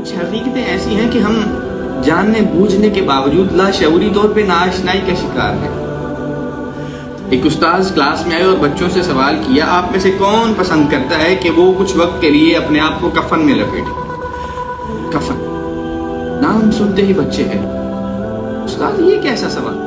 کچھ حقیقتیں ایسی ہیں کہ ہم جاننے بوجھنے کے باوجود لاشعوری طور پہ ناآشنائی کا شکار ہیں۔ ایک استاذ کلاس میں آئے اور بچوں سے سوال کیا، آپ میں سے کون پسند کرتا ہے کہ وہ کچھ وقت کے لیے اپنے آپ کو کفن میں لپیٹے؟ کفن نام سنتے ہی بچے ہیں، استاد یہ کیسا سوال؟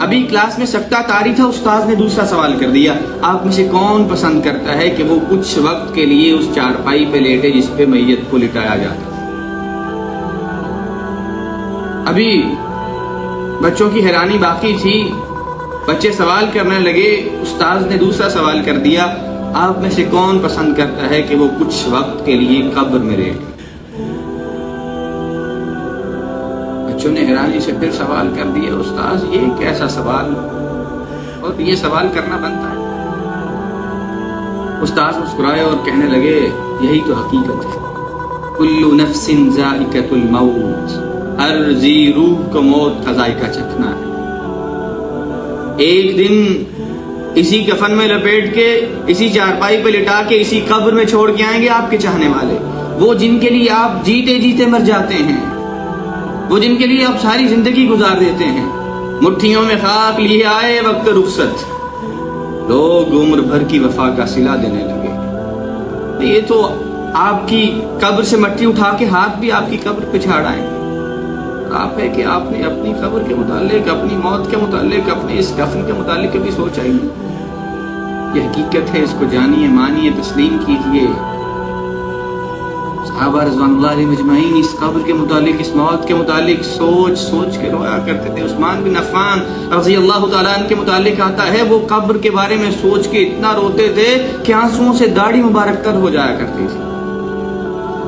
ابھی کلاس میں سکتہ طاری تھا، استاذ نے دوسرا سوال کر دیا، آپ میں سے کون پسند کرتا ہے کہ وہ کچھ وقت کے لیے اس چارپائی پہ لیٹے جس پہ میت کو لٹایا جاتا؟ ابھی بچوں کی حیرانی باقی تھی، بچے سوال کرنے لگے، استاذ نے دوسرا سوال کر دیا، آپ میں سے کون پسند کرتا ہے کہ وہ کچھ وقت کے لیے قبر میں لیٹے؟ بچوں نے حیرانی سے پھر سوال کر دیا، استاذ یہ کیسا سوال؟ اور یہ سوال کرنا بنتا ہے؟ استاذ مسکرائے اور کہنے لگے، یہی تو حقیقت ہے، کل نفس ذائقۃ الموت، ہر ذی روح کو موت کا ذائقہ چکھنا ہے۔ ایک دن اسی کفن میں لپیٹ کے، اسی چارپائی پہ لٹا کے، اسی قبر میں چھوڑ کے آئیں گے آپ کے چاہنے والے، وہ جن کے لیے آپ جیتے جیتے مر جاتے ہیں، وہ جن کے لیے آپ ساری زندگی گزار دیتے ہیں۔ مٹھیوں میں خاک لیے آئے وقت رخصت، لوگ عمر بھر کی وفا کا صلہ دینے لگے۔ یہ تو آپ کی قبر سے مٹی اٹھا کے ہاتھ بھی آپ کی قبر پہ جھاڑ آئیں۔ آپ ہے کہ آپ نے اپنی قبر کے متعلق، اپنی موت کے متعلق، اپنے اس کفن کے متعلق کبھی سوچا ہی نہیں؟ یہ حقیقت ہے، اس کو جانیے، مانیے، تسلیم کیجیے۔ صحابہ رضوان اللہ علیہ مجمعین اس قبر کے متعلق، اس موت کے متعلق سوچ سوچ کے رویا کرتے تھے۔ عثمان بن عفان رضی اللہ تعالیٰ عنہ کے متعلق آتا ہے، وہ قبر کے بارے میں سوچ کے اتنا روتے تھے کہ آنسوؤں سے داڑھی مبارک تر ہو جایا کرتی تھی۔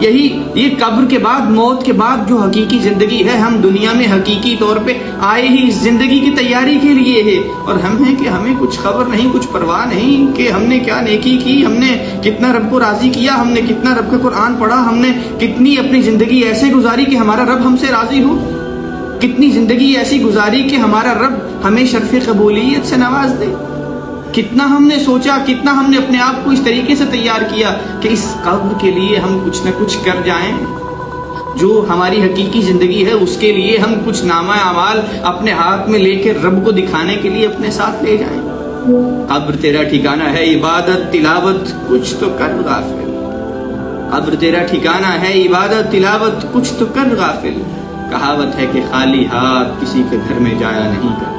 یہ قبر کے بعد، موت کے بعد جو حقیقی زندگی ہے، ہم دنیا میں حقیقی طور پہ آئے ہی اس زندگی کی تیاری کے لیے ہے، اور ہم ہیں کہ ہمیں کچھ خبر نہیں، کچھ پرواہ نہیں کہ ہم نے کیا نیکی کی، ہم نے کتنا رب کو راضی کیا، ہم نے کتنا رب کا قرآن پڑھا، ہم نے کتنی اپنی زندگی ایسے گزاری کہ ہمارا رب ہم سے راضی ہو، کتنی زندگی ایسی گزاری کہ ہمارا رب ہمیں شرف قبولیت سے نواز دے۔ کتنا ہم نے سوچا، کتنا ہم نے اپنے آپ کو اس طریقے سے تیار کیا کہ اس قبر کے لیے ہم کچھ نہ کچھ کر جائیں، جو ہماری حقیقی زندگی ہے اس کے لیے ہم کچھ نامہ اعمال اپنے ہاتھ میں لے کے رب کو دکھانے کے لیے اپنے ساتھ لے جائیں۔ قبر تیرا ٹھکانہ ہے عبادت تلاوت، کچھ تو کر غافل۔ قبر تیرا ٹھکانہ ہے عبادت تلاوت، کچھ تو کر غافل۔ کہاوت ہے کہ خالی ہاتھ کسی کے گھر میں جایا نہیں کرتے،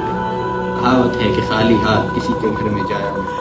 کہاوت ہے کہ خالی ہاتھ کسی کے گھر میں جایا نہیں۔